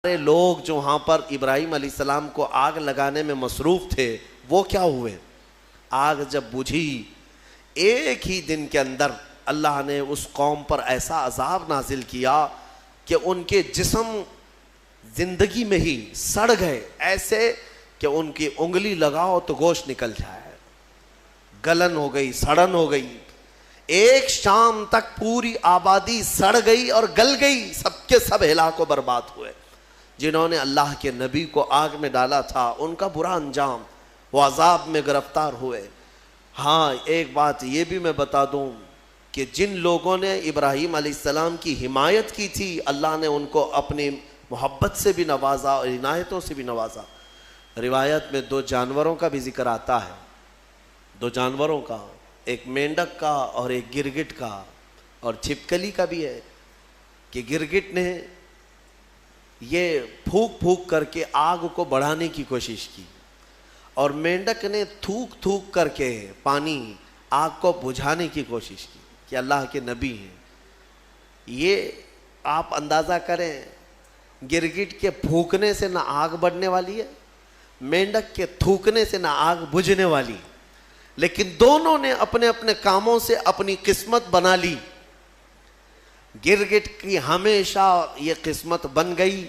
سارے لوگ جو وہاں پر ابراہیم علیہ السلام کو آگ لگانے میں مصروف تھے وہ کیا ہوئے؟ آگ جب بجھی ایک ہی دن کے اندر اللہ نے اس قوم پر ایسا عذاب نازل کیا کہ ان کے جسم زندگی میں ہی سڑ گئے، ایسے کہ ان کی انگلی لگاؤ تو گوشت نکل جائے، گلن ہو گئی، سڑن ہو گئی۔ ایک شام تک پوری آبادی سڑ گئی اور گل گئی، سب کے سب ہلاک و برباد ہوئے۔ جنہوں نے اللہ کے نبی کو آگ میں ڈالا تھا ان کا برا انجام، وہ عذاب میں گرفتار ہوئے۔ ہاں ایک بات یہ بھی میں بتا دوں کہ جن لوگوں نے ابراہیم علیہ السلام کی حمایت کی تھی اللہ نے ان کو اپنی محبت سے بھی نوازا اور عنایتوں سے بھی نوازا۔ روایت میں 2 جانوروں کا بھی ذکر آتا ہے، 2 جانوروں کا، ایک مینڈک کا اور ایک گرگٹ کا، اور چھپکلی کا بھی ہے کہ گرگٹ نے یہ پھونک پھونک کر کے آگ کو بڑھانے کی کوشش کی اور مینڈک نے تھوک تھوک کر کے پانی آگ کو بجھانے کی کوشش کی کہ اللہ کے نبی ہیں۔ یہ آپ اندازہ کریں، گرگٹ کے پھونکنے سے نہ آگ بڑھنے والی ہے، مینڈک کے تھوکنے سے نہ آگ بجھنے والی، لیکن دونوں نے اپنے اپنے کاموں سے اپنی قسمت بنا لی۔ گرگٹ کی ہمیشہ یہ قسمت بن گئی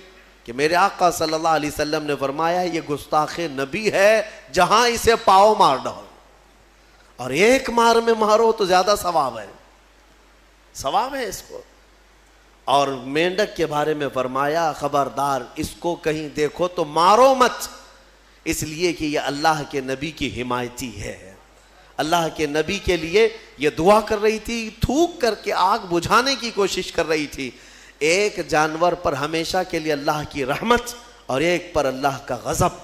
کہ میرے آقا صلی اللہ علیہ وسلم نے فرمایا یہ گستاخ نبی ہے، جہاں اسے پاؤ مار ڈالو، اور ایک مار میں مارو تو زیادہ ثواب ہے، ثواب ہے اس کو۔ اور مینڈک کے بارے میں فرمایا خبردار اس کو کہیں دیکھو تو مارو مت، اس لیے کہ یہ اللہ کے نبی کی حمایتی ہے۔ اللہ کے نبی کے لیے یہ دعا کر رہی تھی، تھوک کر کے آگ بجھانے کی کوشش کر رہی تھی۔ ایک جانور پر ہمیشہ کے لیے اللہ کی رحمت اور ایک پر اللہ کا غضب۔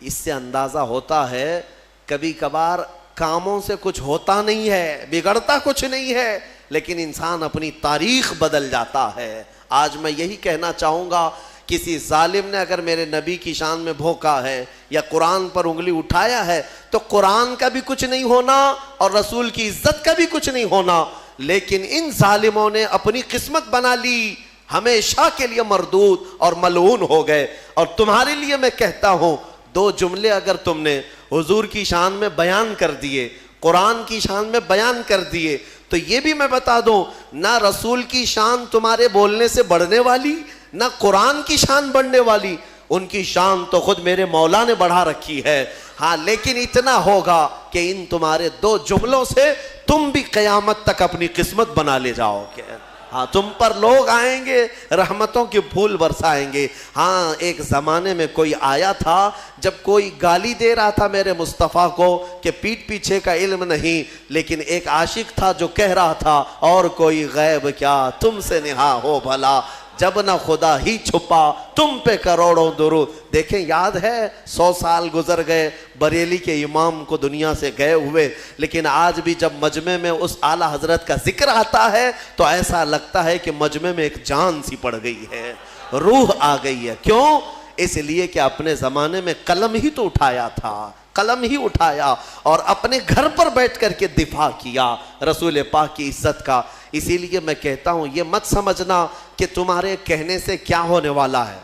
اس سے اندازہ ہوتا ہے کبھی کبھار کاموں سے کچھ ہوتا نہیں ہے، بگڑتا کچھ نہیں ہے، لیکن انسان اپنی تاریخ بدل جاتا ہے۔ آج میں یہی کہنا چاہوں گا، کسی ظالم نے اگر میرے نبی کی شان میں بھونکا ہے یا قرآن پر انگلی اٹھایا ہے تو قرآن کا بھی کچھ نہیں ہونا اور رسول کی عزت کا بھی کچھ نہیں ہونا، لیکن ان ظالموں نے اپنی قسمت بنا لی، ہمیشہ کے لیے مردود اور ملعون ہو گئے۔ اور تمہارے لیے میں کہتا ہوں 2 جملے اگر تم نے حضور کی شان میں بیان کر دیے، قرآن کی شان میں بیان کر دیے، تو یہ بھی میں بتا دوں نہ رسول کی شان تمہارے بولنے سے بڑھنے والی، نہ قرآن کی شان بڑھنے والی، ان کی شان تو خود میرے مولا نے بڑھا رکھی ہے۔ ہاں لیکن اتنا ہوگا کہ ان تمہارے 2 جملوں سے تم بھی قیامت تک اپنی قسمت بنا لے جاؤ گے۔ ہاں تم پر لوگ آئیں گے، رحمتوں کے پھول برسائیں گے۔ ہاں ایک زمانے میں کوئی آیا تھا، جب کوئی گالی دے رہا تھا میرے مصطفیٰ کو کہ پیٹھ پیچھے کا علم نہیں، لیکن ایک عاشق تھا جو کہہ رہا تھا اور کوئی غیب کیا تم سے نہا ہو بھلا، جب نہ خدا ہی چھپا تم پہ کروڑوں درود۔ دیکھیں یاد ہے 100 سال گزر گئے بریلی کے امام کو دنیا سے گئے ہوئے، لیکن آج بھی جب مجمع میں اس اعلیٰ حضرت کا ذکر آتا ہے تو ایسا لگتا ہے کہ مجمع میں ایک جان سی پڑ گئی ہے، روح آ گئی ہے۔ کیوں؟ اس لیے کہ اپنے زمانے میں قلم ہی تو اٹھایا تھا، قلم ہی اٹھایا اور اپنے گھر پر بیٹھ کر کے دفاع کیا رسول پاک کی عزت کا۔ اسی لیے میں کہتا ہوں یہ مت سمجھنا کہ تمہارے کہنے سے کیا ہونے والا ہے،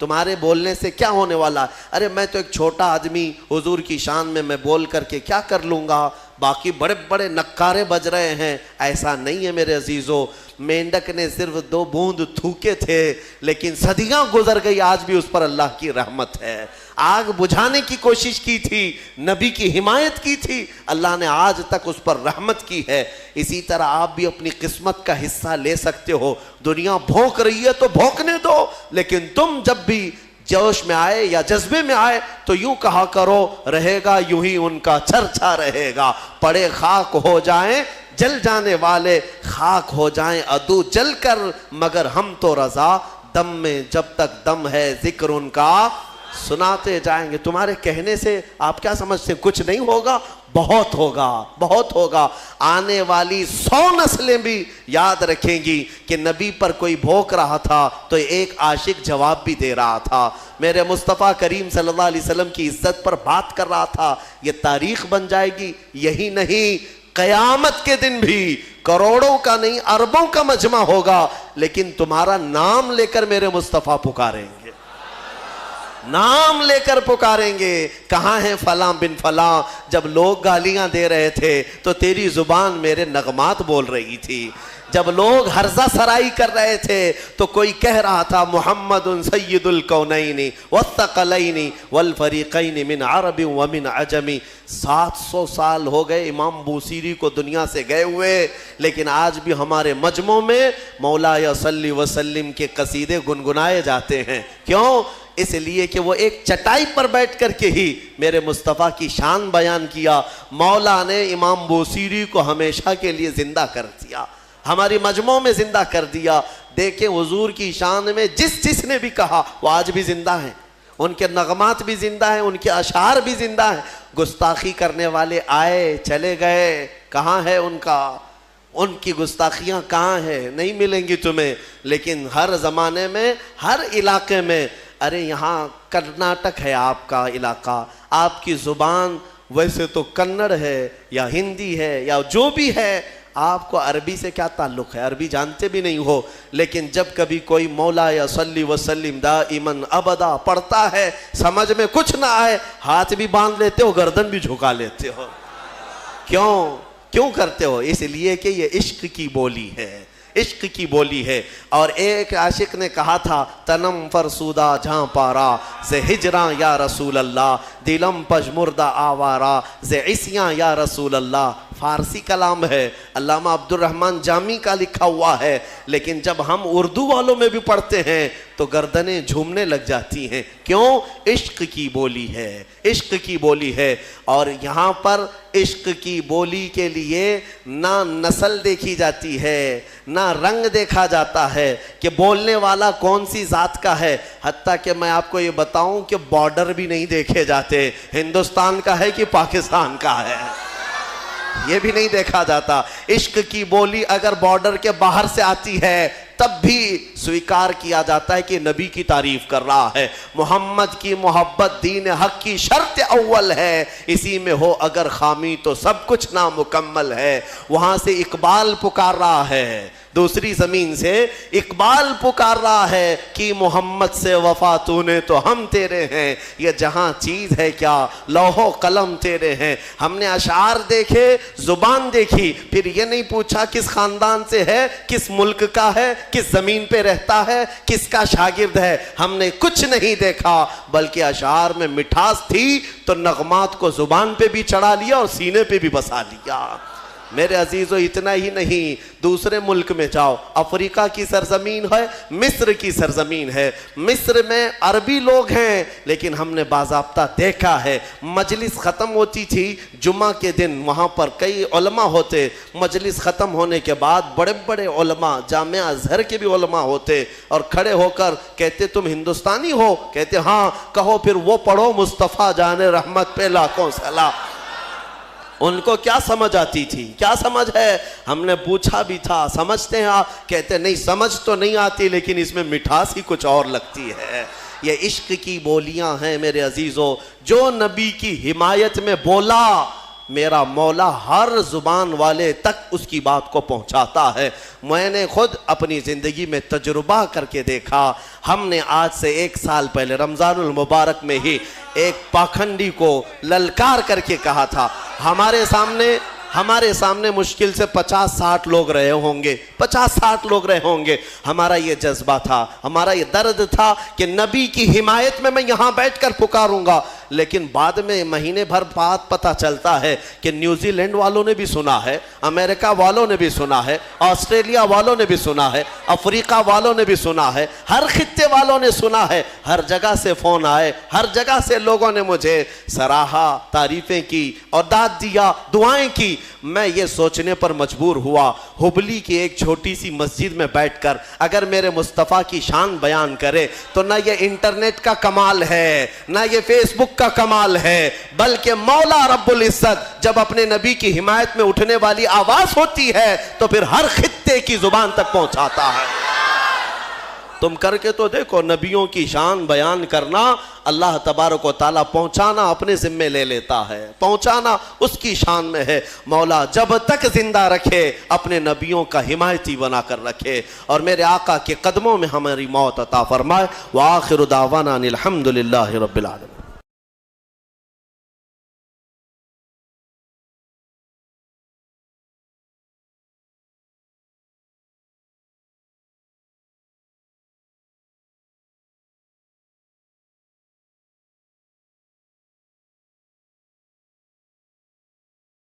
تمہارے بولنے سے کیا ہونے والا ہے۔ ارے میں تو ایک چھوٹا آدمی حضور کی شان میں بول کر کے کیا کر لوں گا، باقی بڑے بڑے نکارے بج رہے ہیں، ایسا نہیں ہے میرے عزیزو۔ مینڈک نے صرف 2 بوند تھوکے تھے، لیکن صدیاں گزر گئی، آج بھی اس پر اللہ کی رحمت ہے۔ آگ بجھانے کی کوشش کی تھی، نبی کی حمایت کی تھی، اللہ نے آج تک اس پر رحمت کی ہے۔ اسی طرح آپ بھی اپنی قسمت کا حصہ لے سکتے ہو۔ دنیا بھونک رہی ہے تو بھونکنے دو، لیکن تم جب بھی جوش میں آئے یا جذبے میں آئے تو یوں کہا کرو رہے گا یوں ہی ان کا چرچا رہے گا، پڑے خاک ہو جائیں جل جانے والے، خاک ہو جائیں عدو جل کر، مگر ہم تو رضا، دم میں جب تک دم ہے ذکر ان کا سناتے جائیں گے۔ تمہارے کہنے سے آپ کیا سمجھتے ہیں کچھ نہیں ہوگا؟ بہت ہوگا، بہت ہوگا۔ آنے والی 100 نسلیں بھی یاد رکھیں گی کہ نبی پر کوئی بھونک رہا تھا تو ایک عاشق جواب بھی دے رہا تھا، میرے مصطفیٰ کریم صلی اللہ علیہ وسلم کی عزت پر بات کر رہا تھا۔ یہ تاریخ بن جائے گی۔ یہی نہیں، قیامت کے دن بھی کروڑوں کا نہیں اربوں کا مجمع ہوگا، لیکن تمہارا نام لے کر میرے مصطفیٰ پکاریں گے۔ نام لے کر پکاریں گے، کہاں ہے فلاں بن فلاں؟ جب لوگ گالیاں دے رہے تھے تو تیری زبان میرے نغمات بول رہی تھی، جب لوگ ہرزہ سرائی کر رہے تھے تو کوئی کہہ رہا تھا محمد سید الکونین والثقلین والفریقین من عرب ومن عجم۔ 700 سال ہو گئے امام بوصیری کو دنیا سے گئے ہوئے، لیکن آج بھی ہمارے مجمع میں مولا صلی وسلم کے قصیدے گنگنائے جاتے ہیں۔ کیوں؟ اس لیے کہ وہ ایک چٹائی پر بیٹھ کر کے ہی میرے مصطفیٰ کی شان بیان کیا۔ مولا نے امام بوصیری کو ہمیشہ کے لیے زندہ کر دیا، ہماری مجموع میں زندہ کر دیا۔ دیکھیں حضور کی شان میں جس نے بھی کہا وہ آج بھی زندہ ہیں، ان کے نغمات بھی زندہ ہیں، ان کے اشعار بھی زندہ ہیں۔ گستاخی کرنے والے آئے چلے گئے، کہاں ہے ان کا؟ ان کی گستاخیاں کہاں ہیں؟ نہیں ملیں گی تمہیں۔ لیکن ہر زمانے میں، ہر علاقے میں، ارے یہاں کرناٹک ہے آپ کا علاقہ، آپ کی زبان ویسے تو کنڑ ہے یا ہندی ہے یا جو بھی ہے، آپ کو عربی سے کیا تعلق ہے؟ عربی جانتے بھی نہیں ہو، لیکن جب کبھی کوئی مولا یا صلی وسلم دائماً ابدا پڑھتا ہے، سمجھ میں کچھ نہ آئے، ہاتھ بھی باندھ لیتے ہو، گردن بھی جھکا لیتے ہو۔ کیوں کرتے ہو؟ اس لیے کہ یہ عشق کی بولی ہے، عشق کی بولی ہے۔ اور ایک عاشق نے کہا تھا تنم فرسودہ جہاں پارا سے ہجراں یا رسول اللہ، دلم پژمردہ آوارا سے عصیاں یا رسول اللہ۔ فارسی کلام ہے، علامہ عبد الرحمن جامی کا لکھا ہوا ہے، لیکن جب ہم اردو والوں میں بھی پڑھتے ہیں تو گردنیں جھومنے لگ جاتی ہیں۔ کیوں؟ عشق کی بولی ہے، عشق کی بولی ہے۔ اور یہاں پر عشق کی بولی کے لیے نہ نسل دیکھی جاتی ہے، نہ رنگ دیکھا جاتا ہے کہ بولنے والا کون سی ذات کا ہے، حتیٰ کہ میں آپ کو یہ بتاؤں کہ بارڈر بھی نہیں دیکھے جاتے، ہندوستان کا ہے کہ پاکستان کا ہے، یہ بھی نہیں دیکھا جاتا۔ عشق کی بولی اگر بارڈر کے باہر سے آتی ہے تب بھی سویکار کیا جاتا ہے کہ نبی کی تعریف کر رہا ہے۔ محمد کی محبت دین حق کی شرط اول ہے، اسی میں ہو اگر خامی تو سب کچھ نامکمل ہے۔ وہاں سے اقبال پکار رہا ہے، دوسری زمین سے اقبال پکار رہا ہے کہ محمد سے وفا تو نے تو ہم تیرے ہیں، یہ جہاں چیز ہے کیا لوح و قلم تیرے ہیں۔ ہم نے اشعار دیکھے، زبان دیکھی، پھر یہ نہیں پوچھا کس خاندان سے ہے، کس ملک کا ہے، کس زمین پہ رہتا ہے، کس کا شاگرد ہے۔ ہم نے کچھ نہیں دیکھا، بلکہ اشعار میں مٹھاس تھی تو نغمات کو زبان پہ بھی چڑھا لیا اور سینے پہ بھی بسا لیا۔ میرے عزیزو اتنا ہی نہیں، دوسرے ملک میں جاؤ، افریقہ کی سرزمین ہے، مصر کی سرزمین ہے، مصر میں عربی لوگ ہیں، لیکن ہم نے باضابطہ دیکھا ہے مجلس ختم ہوتی تھی جمعہ کے دن، وہاں پر کئی علماء ہوتے، مجلس ختم ہونے کے بعد بڑے بڑے علماء، جامعہ ازہر کے بھی علماء ہوتے، اور کھڑے ہو کر کہتے تم ہندوستانی ہو؟ کہتے ہاں، کہو پھر وہ پڑھو مصطفیٰ جان رحمت پہ لاکھوں سلام۔ ان کو کیا سمجھ آتی تھی؟ کیا سمجھ ہے؟ ہم نے پوچھا بھی تھا سمجھتے ہیں آپ؟ کہتے نہیں سمجھ تو نہیں آتی، لیکن اس میں مٹھاس ہی کچھ اور لگتی ہے۔ یہ عشق کی بولیاں ہیں میرے عزیزو، جو نبی کی حمایت میں بولا میرا مولا ہر زبان والے تک اس کی بات کو پہنچاتا ہے۔ میں نے خود اپنی زندگی میں تجربہ کر کے دیکھا۔ ہم نے آج سے 1 سال پہلے رمضان المبارک میں ہی ایک پاکھنڈی کو للکار کر کے کہا تھا، ہمارے سامنے مشکل سے 50-60 لوگ رہے ہوں گے، 50-60 لوگ رہے ہوں گے۔ ہمارا یہ جذبہ تھا، ہمارا یہ درد تھا کہ نبی کی حمایت میں یہاں بیٹھ کر پکاروں گا، لیکن بعد میں مہینے بھر بعد پتہ چلتا ہے کہ نیوزی لینڈ والوں نے بھی سنا ہے، امریکہ والوں نے بھی سنا ہے، آسٹریلیا والوں نے بھی سنا ہے، افریقہ والوں نے بھی سنا ہے، ہر خطے والوں نے سنا ہے، ہر جگہ سے فون آئے، ہر جگہ سے لوگوں نے مجھے سراہا، تعریفیں کی اور داد دیا، دعائیں کی۔ میں یہ سوچنے پر مجبور ہوا ہبلی کی ایک چھوٹی سی مسجد میں بیٹھ کر اگر میرے مصطفیٰ کی شان بیان کرے تو نہ یہ انٹرنیٹ کا کمال ہے، نہ یہ فیس بک کا کمال ہے، بلکہ مولا رب العزت جب اپنے نبی کی حمایت میں اٹھنے والی آواز ہوتی ہے تو پھر ہر خطے کی زبان تک پہنچاتا ہے۔ تم کر کے تو دیکھو، نبیوں کی شان بیان کرنا اللہ تبارک و تعالیٰ پہنچانا اپنے ذمے لے لیتا ہے، پہنچانا اس کی شان میں ہے۔ مولا جب تک زندہ رکھے اپنے نبیوں کا حمایتی بنا کر رکھے، اور میرے آقا کے قدموں میں ہماری موت عطا فرمائے۔ وآخر دعوانا ان الحمد للہ رب العالمین۔